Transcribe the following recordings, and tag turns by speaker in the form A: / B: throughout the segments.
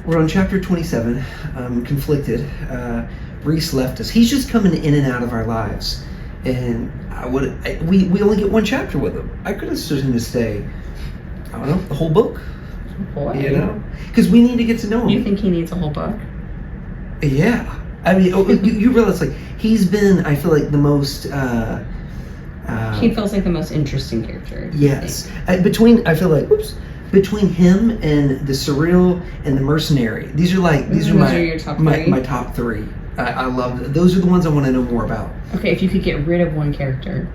A: We're on chapter 27. Conflicted. Reese left us. He's just coming in and out of our lives, and we only get one chapter with him. I could have stood him to stay, I don't know, the whole book.
B: Boy.
A: You know, because we need to get to know him.
B: You think he needs a whole book?
A: Yeah, I mean, you realize like he's been, I feel like the most.
B: He feels like the most interesting character.
A: Yes, between him and the surreal and the mercenary. These are
B: your top three?
A: my top three. I love them. Those are the ones I want to know more about.
B: Okay, if you could get rid of one character.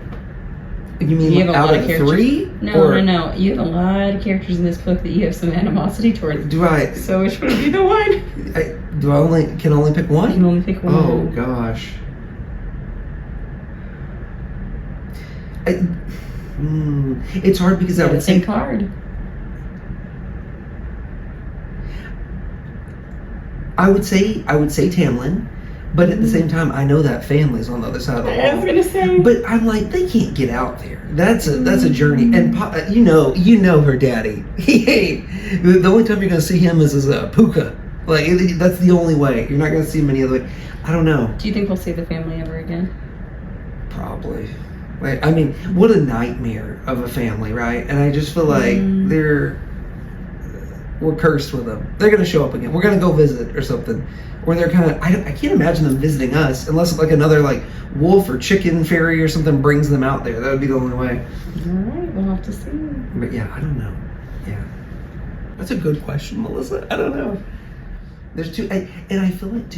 A: You mean
B: you have
A: out of three?
B: No. You have a lot of characters in this book that you have some animosity towards.
A: Do I?
B: So which would be the one?
A: Can only pick one?
B: You can only pick one.
A: Oh gosh. It's hard because I would say
B: hard.
A: I would say Tamlin, but at the same time, I know that family's on the other side of the wall.
B: I was gonna say,
A: but I'm like, they can't get out there. That's a journey, and you know her daddy. He ain't. The only time you're gonna see him is as a puka. Like that's the only way. You're not gonna see him any other way. I don't know.
B: Do you think we'll see the family ever again?
A: Probably. Like, I mean, what a nightmare of a family, right? And I just feel like we're cursed with them. They're going to show up again. We're going to go visit or something. Or they're kind of, I can't imagine them visiting us unless like another like wolf or chicken fairy or something brings them out there. That would be the only way.
B: All right, we'll have to see.
A: But yeah, I don't know. Yeah. That's a good question, Melissa. I don't know. There's I feel like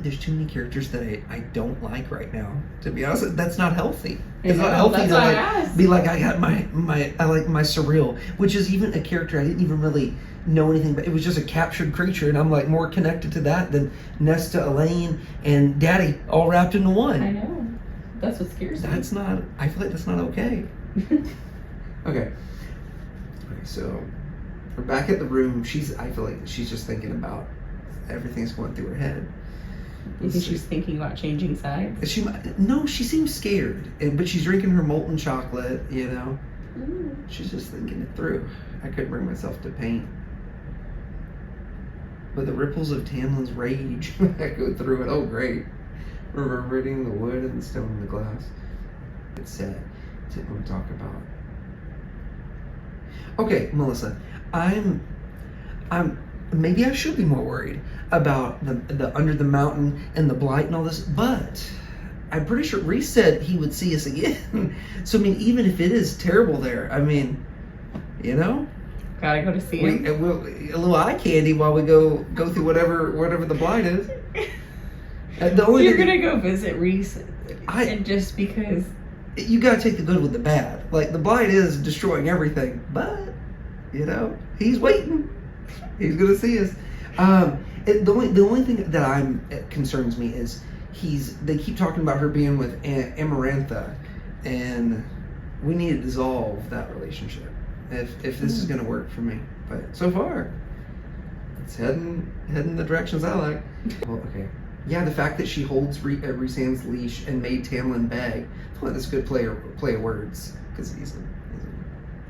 A: there's too many characters that I don't like right now. To be honest, that's not healthy. It's not healthy to be like I got I like my surreal, which is even a character I didn't even really know anything, but it was just a captured creature, and I'm like more connected to that than Nesta, Elaine, and Daddy all wrapped into one.
B: I know. That's what scares me.
A: That's not. I feel like that's not okay. Okay, so we're back at the room. I feel like she's just thinking about. Everything's going through her head.
B: You think she's thinking about changing sides?
A: No, she seems scared, but she's drinking her molten chocolate. You know, she's just thinking it through. I couldn't bring myself to paint, but the ripples of Tamlin's rage echo through it. Oh, great! Reverberating the wood and the stone and the glass. It's sad. It's what we talk about. Okay, Melissa, I'm. Maybe I should be more worried about the under the mountain and the blight and all this, but I'm pretty sure Reese said he would see us again. So I mean, even if it is terrible there, I mean, you know,
B: gotta go to see him.
A: A little eye candy while we go through whatever the blight is.
B: You're gonna go visit Reese, and just because
A: you gotta take the good with the bad. Like the blight is destroying everything, but you know he's waiting. He's gonna see us. The only thing that concerns me is they keep talking about her being with Amarantha, and we need to dissolve that relationship if this is gonna work for me. But so far, it's heading the directions I like. Well, okay, yeah, the fact that she holds Rhysand's leash and made Tamlin beg, I feel like that's a good play of words because he's a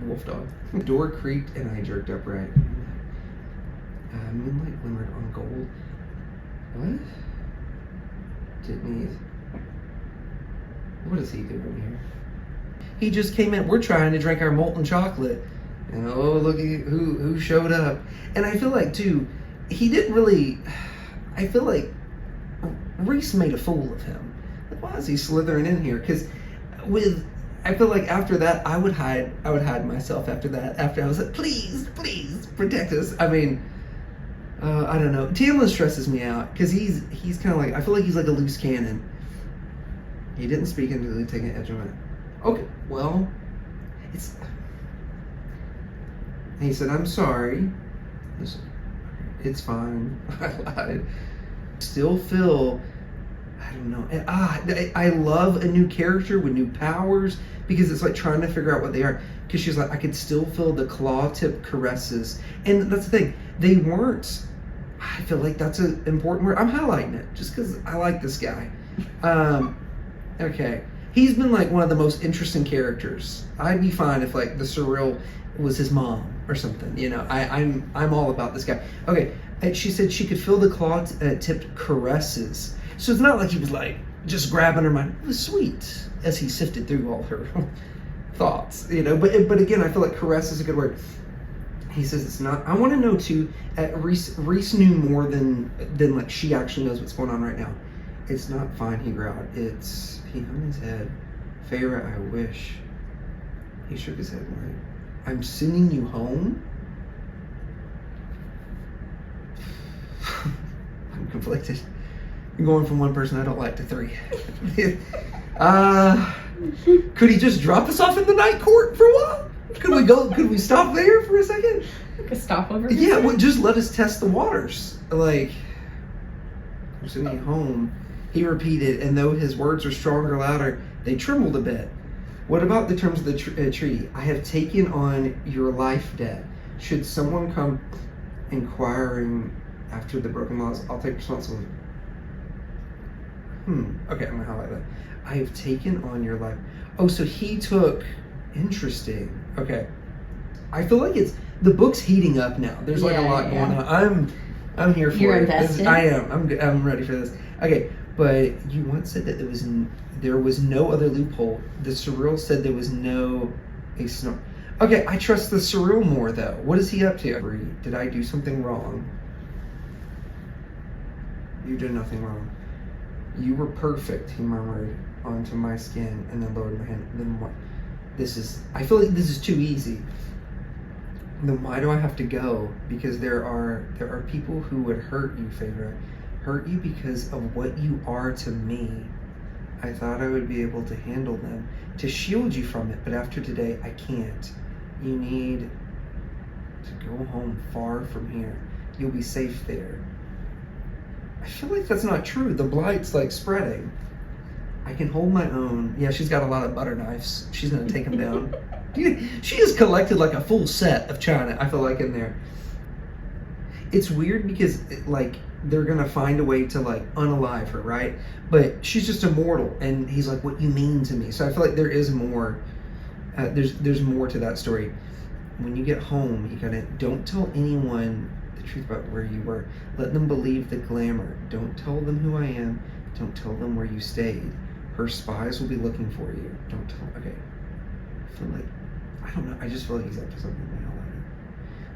A: wolf dog. The door creaked and I jerked upright. Moonlight glimmered on gold. What? What is he doing here? He just came in. We're trying to drink our molten chocolate. And oh, look at who showed up. And I feel like, too, he didn't really... I feel like Reese made a fool of him. Like, why is he slithering in here? Because I feel like after that, I would hide myself after that. After I was like, please, protect us. I mean... I don't know. Tamlin stresses me out because he's kind of like, I feel like he's like a loose cannon. He didn't speak until he taken edge of it. Okay, well, he said, I'm sorry. It's fine. I lied. Still feel, I don't know. And, I love a new character with new powers because it's like trying to figure out what they are. Because she's like, I could still feel the claw tip caresses. And that's the thing. They weren't, I feel like that's an important word. I'm highlighting it just because I like this guy. Okay. he's been like one of the most interesting characters. I'd be fine if like the surreal was his mom or something. You know, I'm all about this guy. Okay, and she said she could feel the claw-tipped caresses. So it's not like he was like just grabbing her mind. It was sweet as he sifted through all her thoughts. You know, but again, I feel like caress is a good word. He says it's not. I want to know too. Reese knew more than like she actually knows what's going on right now. It's not fine, he growled. He hung his head. Feyre, I wish. He shook his head. Like, I'm sending you home? I'm conflicted. I'm going from one person I don't like to three. Could he just drop us off in the night court for a while? Could we stop there for a second?
B: Like a stopover?
A: Yeah, well, just let us test the waters. Like, I'm sending you home. He repeated, and though his words were stronger, louder, they trembled a bit. What about the terms of the treaty? I have taken on your life debt. Should someone come inquiring after the broken laws, I'll take responsibility. Okay, I'm gonna highlight that. I have taken on your life. Oh, so he took. Interesting. Okay. I feel like the book's heating up now. There's like a lot going on. I'm here for
B: You're
A: it.
B: invested?
A: I am. I'm ready for this. Okay, but you once said that there was no other loophole. The surreal said there was no snore. Okay, I trust the surreal more though. What is he up to? Did I do something wrong? You did nothing wrong. You were perfect, he murmured onto my skin and then lowered my hand. Then what? I feel like this is too easy. Then why do I have to go? Because there are people who would hurt you, Feyre. Hurt you because of what you are to me. I thought I would be able to handle them, to shield you from it, but after today, I can't. You need to go home far from here. You'll be safe there. I feel like that's not true. The blight's like spreading. I can hold my own. Yeah, she's got a lot of butter knives. She's gonna take them down. She has collected like a full set of china, I feel like, in there. It's weird because like they're gonna find a way to like unalive her, right? But she's just immortal, and he's like, what you mean to me? So I feel like there is more. There's more to that story. When you get home, you gotta don't tell anyone the truth about where you were. Let them believe the glamour. Don't tell them who I am. Don't tell them where you stayed. Her spies will be looking for you. Don't tell. Okay. I feel like, I don't know. I just feel like he's up to something.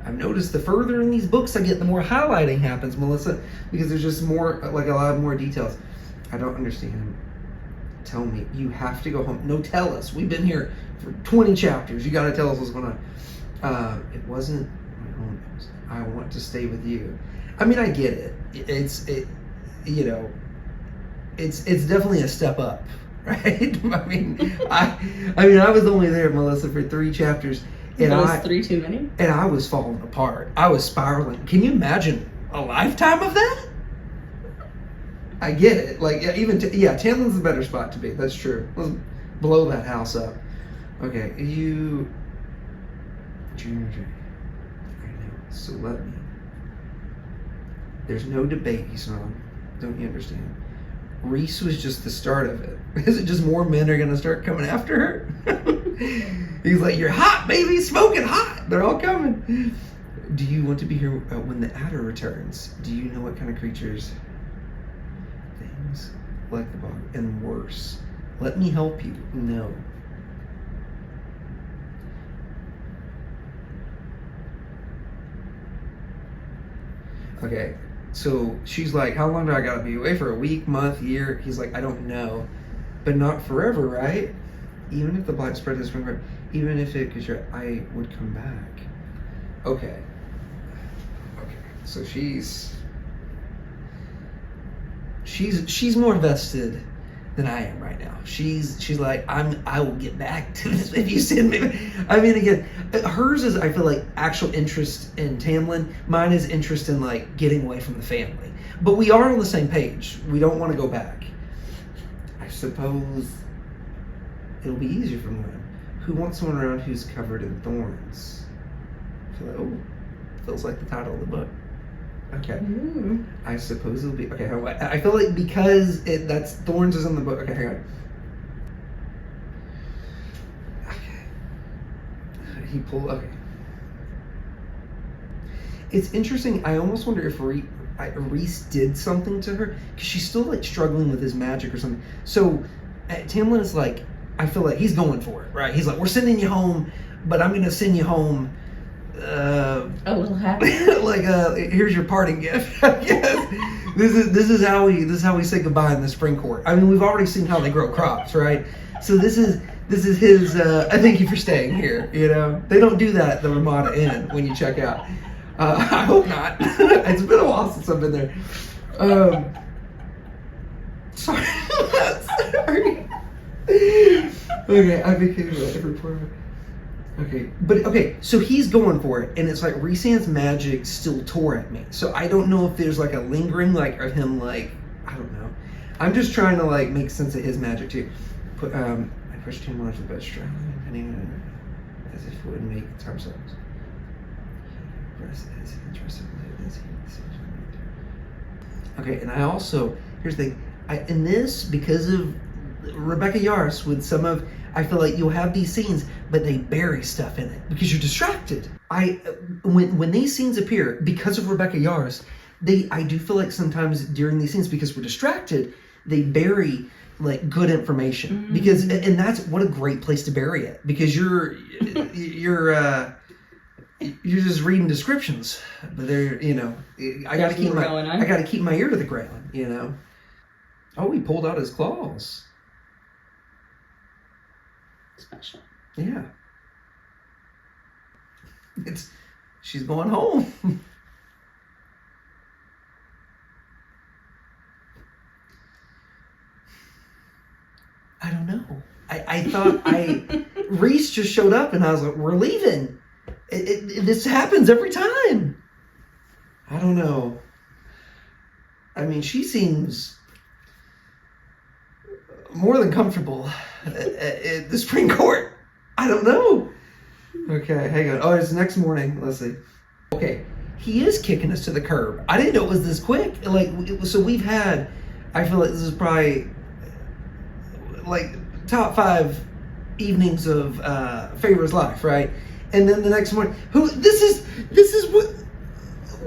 A: I've noticed the further in these books I get, the more highlighting happens, Melissa, because there's just more, like a lot more details. I don't understand. Tell me. You have to go home. No, tell us. We've been here for 20 chapters. You got to tell us what's going on. It wasn't my home. I want to stay with you. I mean, I get it. It's definitely a step up, right? I was only there, Melissa, for 3 chapters, and
B: was 3 too many?
A: And I was falling apart. I was spiraling. Can you imagine a lifetime of that? I get it. Like Tamlin's the better spot to be. That's true. Let's blow that house up. Okay, Junior J. I know. So let me. There's no debate, he's not. Don't you understand? Reese was just the start of it. Is it just more men are going to start coming after her? He's like, you're hot, baby, smoking hot. They're all coming. Do you want to be here when the adder returns? Do you know what kind of creatures? Things like the bog and worse. Let me help you. No. Okay. So she's like, how long do I gotta be away for? A week, month, year? He's like, I don't know. But not forever, right? Even if the blight spread this from even if it, because I would come back. Okay. So she's more vested than I am right now. She's like, I will get back to this if you send me. I mean, again, hers is, I feel like, actual interest in Tamlin. Mine is interest in like getting away from the family. But we are on the same page. We don't want to go back. I suppose it'll be easier for one. Who wants someone around who's covered in thorns? I feel like, feels like the title of the book. Okay. Ooh. I suppose it'll be okay. I feel like because that's thorns is in the book. Okay, hang on. he pulled. Okay. It's interesting. I almost wonder if Reese did something to her because she's still like struggling with his magic or something. So Tamlin is like, I feel like he's going for it, right? He's like, we're sending you home, but I'm gonna send you home.
B: A little happy.
A: Like here's your parting gift. Yes. This is how we say goodbye in the spring court. I mean, we've already seen how they grow crops, right? So this is his. I thank you for staying here. You know, they don't do that at the Ramada Inn when you check out. I hope not. It's been a while since I've been there. Sorry. Sorry. Okay, I became a reporter. Okay, but okay, so he's going for it, and it's like Rhysand's magic still tore at me. So I don't know if there's like a lingering like of him like, I don't know. I'm just trying to like make sense of his magic too. Put I pushed him onto the bed straddling, depending as if it would make time zones. Okay, and I also, here's the thing, in this, because of Rebecca Yarros, with some of, I feel like you'll have these scenes, but they bury stuff in it because you're distracted. When these scenes appear, because of Rebecca Yarros, I do feel like sometimes during these scenes, because we're distracted, they bury like good information. Mm-hmm. Because, and that's what a great place to bury it, because you're just reading descriptions, but they're, you know, I gotta keep my ear to the ground, you know. Oh, he pulled out his claws.
B: Special.
A: Yeah. She's going home. I don't know. I thought Rhys just showed up and I was like, we're leaving. This happens every time. I don't know. I mean, she seems more than comfortable at the spring court. I don't know. Okay, hang on. Oh, it's next morning. Let's see. Okay, he is kicking us to the curb. I didn't know it was this quick. Like, so we've had, I feel like this is probably like top 5 evenings of Favor's life, right? And then the next morning, this is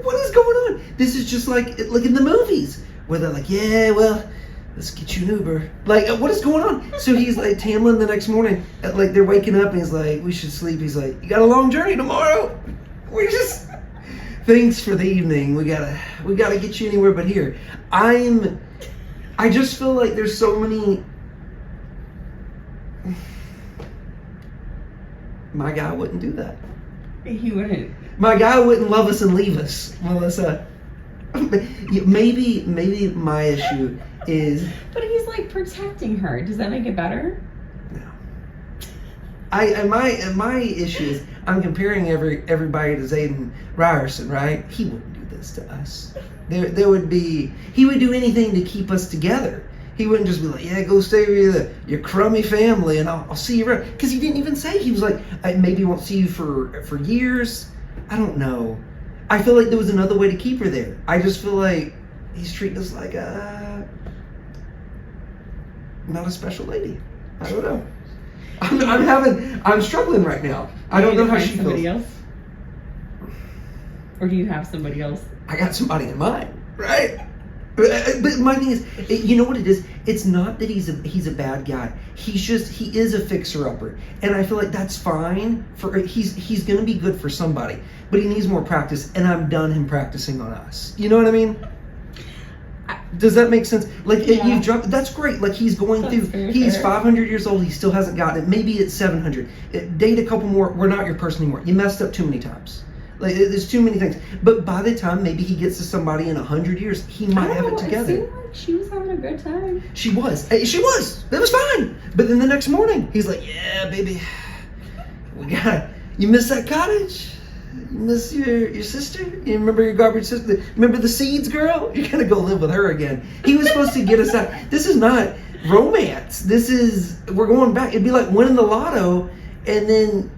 A: what is going on? This is just like in the movies where they're like, yeah, well, let's get you an Uber. Like, what is going on? So he's like, Tamlin the next morning, like they're waking up and he's like, we should sleep. He's like, you got a long journey tomorrow. Thanks for the evening. We gotta get you anywhere but here. I just feel like there's so many. My guy wouldn't do that.
B: He wouldn't.
A: My guy wouldn't love us and leave us, Melissa. Maybe my issue is.
B: But he's like protecting her. Does that make it better?
A: No. My issue is I'm comparing everybody to Zayden Ryerson, right? He wouldn't do this to us. There would be. He would do anything to keep us together. He wouldn't just be like, yeah, go stay with your crummy family and I'll see you around. Because he didn't even say. He was like, I maybe won't see you for years. I don't know. I feel like there was another way to keep her there. I just feel like he's treating us like not a special lady. I don't know. I'm struggling right now. I don't know how she
B: somebody
A: feels.
B: Else? Or do you have somebody else?
A: I got somebody in mind, right? But my thing is, you know what it is? It's not that he's a bad guy. He is a fixer-upper. And I feel like that's fine. He's going to be good for somebody. But he needs more practice, and I'm done him practicing on us. You know what I mean? Does that make sense? Like, yeah. You've dropped, that's great. Like, he's going through, he's 500 years old, he still hasn't gotten it. Maybe it's 700. Date a couple more, we're not your person anymore. You messed up too many times. Like, there's too many things. But by the time maybe he gets to somebody in 100 years, he might have it together.
B: It seemed like she was having a good time.
A: She was. That was fine. But then the next morning, he's like, yeah, baby, you miss that cottage? You miss your sister? You remember your garbage sister? Remember the seeds girl? You're going to go live with her again. He was supposed to get us out. This is not romance. We're going back. It'd be like winning the lotto and then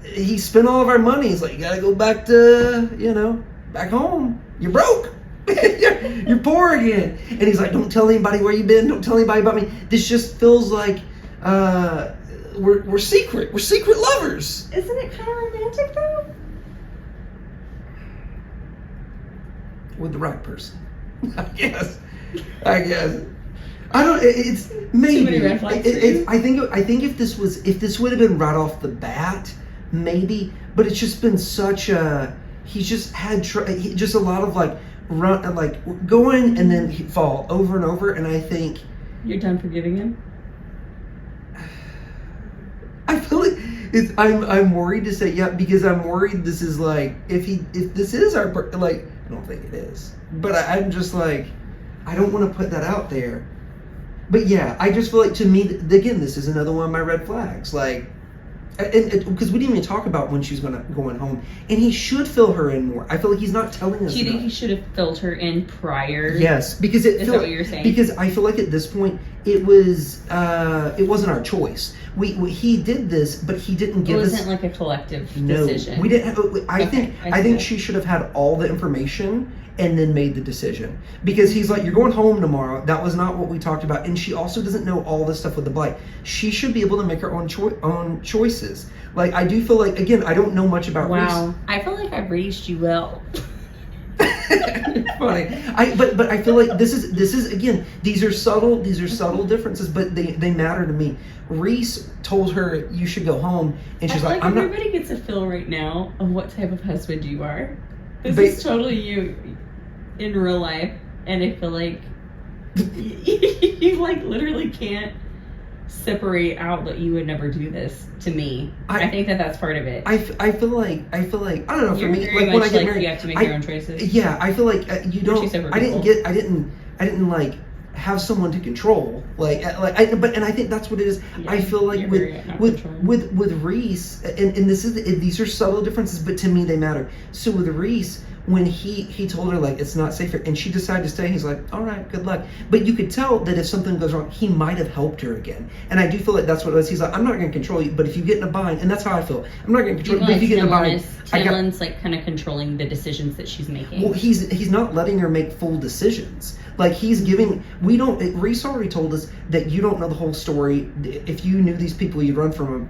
A: he spent all of our money. He's like, you gotta go back to, back home. You're broke. You're poor again. And he's like, don't tell anybody where you've been. Don't tell anybody about me. This just feels like we're secret lovers.
B: Isn't it kind of romantic though?
A: With the right person, I guess. I don't. It's maybe.
B: Too many red flags for you?
A: I think if this would have been right off the bat, maybe. But it's just been such a. He's just had just a lot of like going and then fall over and over, and I think.
B: You're done forgiving him?
A: I feel like I'm worried to say yeah, because I'm worried this is like if this is our like I don't think it is, but I'm just like I don't want to put that out there. But yeah, I just feel like to me again this is another one of my red flags. Like, because we didn't even talk about when she's going home, and he should fill her in more. I feel like he's not telling us.
B: Do you think he should have filled her in prior?
A: Yes, because
B: is that what you're saying?
A: Because I feel like at this point it wasn't our choice. He did this, but he didn't give us.
B: It wasn't like a collective decision.
A: We didn't. I think she should have had all the information and then made the decision, because he's like, you're going home tomorrow. That was not what we talked about, and she also doesn't know all this stuff with the blight. She should be able to make her own choices. Like, I do feel like, again, I don't know much about Reese.
B: I feel like I've raised you well.
A: Funny. But I feel like this is again, these are subtle differences, but they matter to me. Reese told her you should go home, and she's like, I'm
B: everybody gets a feel right now of what type of husband you are. This is totally you in real life, and I feel like you like literally can't separate out that you would never do this to me. I think that's part of it.
A: I feel like I don't know.
B: You're
A: for me,
B: very
A: like when
B: much
A: I get
B: like
A: married,
B: you have to make your own choices.
A: Yeah, I feel like you don't. I didn't like have someone to control. But I think that's what it is.
B: Yeah,
A: I feel like with Reese, and these are subtle differences, but to me they matter. So with Reese, when he told her like it's not safe here, and she decided to stay, he's like, all right, good luck. But you could tell that if something goes wrong, he might have helped her again. And I do feel like that's what it was. He's like, I'm not going to control you, but if you get in a bind, and that's how I feel. I'm not going to control you, but if you get in a bind,
B: Tamlin's like kind of controlling the decisions that she's making.
A: Well, he's not letting her make full decisions. Like, he's giving. Reese already told us that you don't know the whole story. If you knew these people, you'd run from them.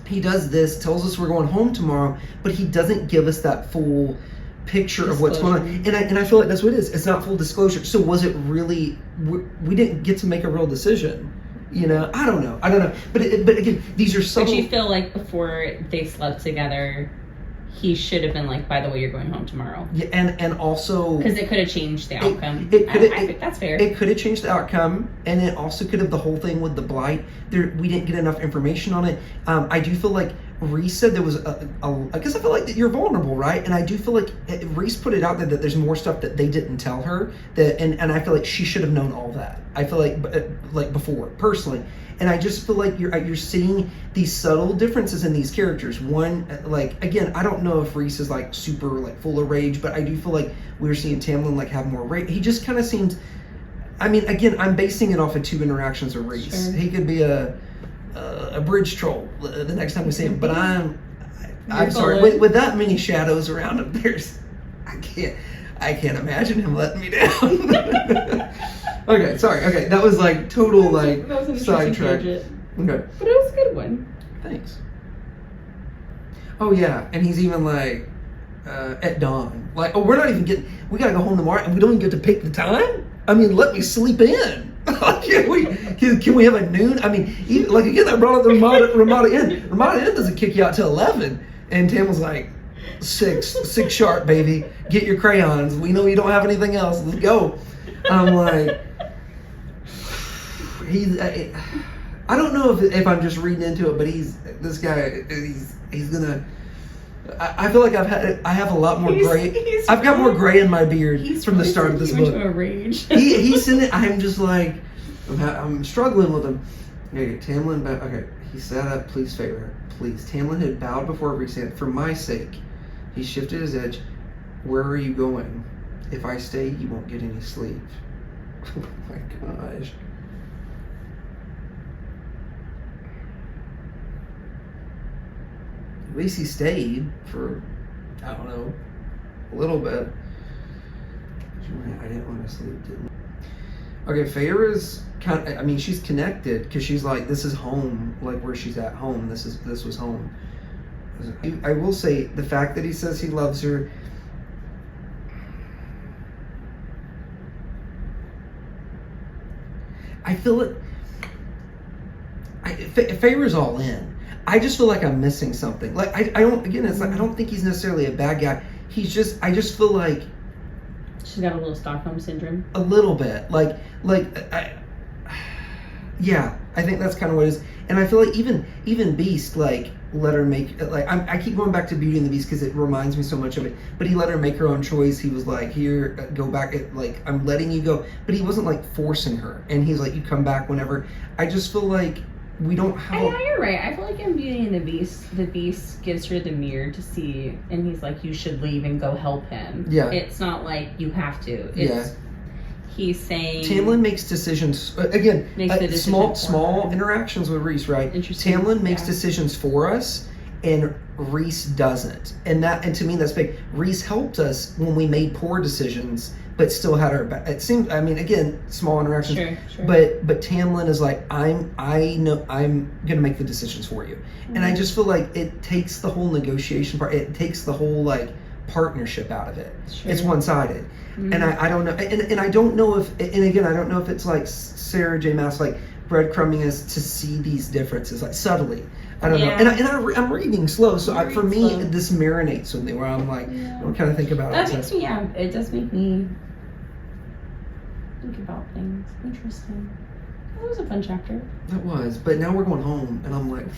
A: He does this, tells us we're going home tomorrow, but he doesn't give us that full picture of what's going on, and I feel like that's what it is. It's not full disclosure. So was it really? We didn't get to make a real decision. You know, I don't know. But again, these are subtle.
B: But you feel like before they slept together, he should have been like, by the way, you're going home tomorrow.
A: Yeah, and also
B: because it could have changed the outcome. I think that's fair.
A: It could have changed the outcome, and it also could have the whole thing with the blight. We didn't get enough information on it. I do feel like Reese said there was I guess I feel like that you're vulnerable, right? And I do feel like Reese put it out there that there's more stuff that they didn't tell her, and I feel like she should have known all that. I feel like before, personally. And I just feel like you're seeing these subtle differences in these characters. One, like, again, I don't know if Reese is like super like full of rage, but I do feel like we're seeing Tamlin like have more rage. He just kind of seems. I mean, again, I'm basing it off of 2 interactions with Reese. Sure. He could be a bridge troll the next time we see him, but I'm sorry. With that many shadows around him, I can't imagine him letting me down. Okay, sorry. Okay, that was like total like sidetrack. Okay,
B: but it was a good one.
A: Thanks. Oh yeah, and he's even like at dawn, like, oh, we're not even getting. We gotta go home tomorrow, and we don't even get to pick the time. I mean, let me sleep in. Can we have a noon? I mean, like again, I brought up the Ramada Inn. Ramada Inn doesn't kick you out till 11, and Tam was like, 6 sharp, baby. Get your crayons. We know you don't have anything else. Let's go. I'm like. I don't know if I'm just reading into it, but this guy. He's gonna. I feel like I have a lot more gray. I've got more gray in my beard from the start of this book.
B: Into a rage.
A: He's in it. I'm just like, I'm struggling with him. Okay, Tamlin. Okay, he sat up. Please favor her. Please. Tamlin had bowed before Reese. For my sake, he shifted his edge. Where are you going? If I stay, you won't get any sleep. Oh my gosh. At least he stayed for, I don't know, a little bit. I didn't want to sleep, didn't Okay, Feyre's kind of, I mean, she's connected because she's like, this is home, like where she's at home. This was home. I will say the fact that he says he loves her. I feel it. Feyre's all in. I just feel like I'm missing something. Like I don't. Again, it's like I don't think he's necessarily a bad guy. He's just. I just feel like.
B: She's got a little Stockholm syndrome.
A: A little bit, yeah, I think that's kind of what it is. And I feel like even Beast, like, let her make, like, I keep going back to Beauty and the Beast because it reminds me so much of it. But he let her make her own choice. He was like, here, go back. Like, I'm letting you go. But he wasn't like forcing her. And he's like, you come back whenever. I just feel like we don't have.
B: Yeah, you're right. I feel like in Beauty and the Beast gives her the mirror to see, and he's like, you should leave and go help him.
A: Yeah.
B: It's not like you have to. It's, he's saying.
A: Tamlin makes decisions again. Small interactions with Reese, right?
B: Interesting.
A: Tamlin makes decisions for us, and Reese doesn't. And to me, that's big. Reese helped us when we made poor decisions, but still had our back. It seemed. I mean, again, small interactions.
B: Sure.
A: But Tamlin is like, I know I'm gonna make the decisions for you, and I just feel like it takes the whole negotiation part. It takes the whole like partnership out of it.
B: Sure.
A: It's one-sided. And I don't know, and I don't know if, and again, I don't know if it's like Sarah J. Maas like breadcrumbing us to see these differences like subtly. I don't know, and I'm reading slow, so for me this marinates with me where I'm like, I kind of think about
B: that
A: it.
B: Makes me, it does make me think about things. Interesting. That was a fun chapter.
A: It was, but now we're going home, and I'm like,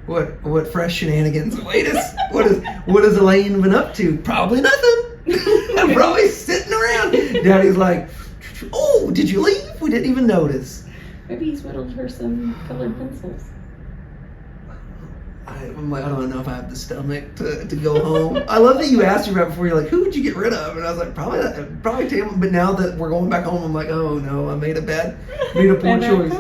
A: what fresh shenanigans await us? What has Elaine been up to? Probably nothing. I'm probably sitting around. Daddy's like, oh, did you leave? We didn't even notice.
B: Maybe he's whittled her some colored pencils.
A: I'm like, I don't know if I have the stomach to go home. I love that you asked me right before. You're like, who would you get rid of? And I was like, probably Tamlin. But now that we're going back home, I'm like, oh no, I made a poor choice.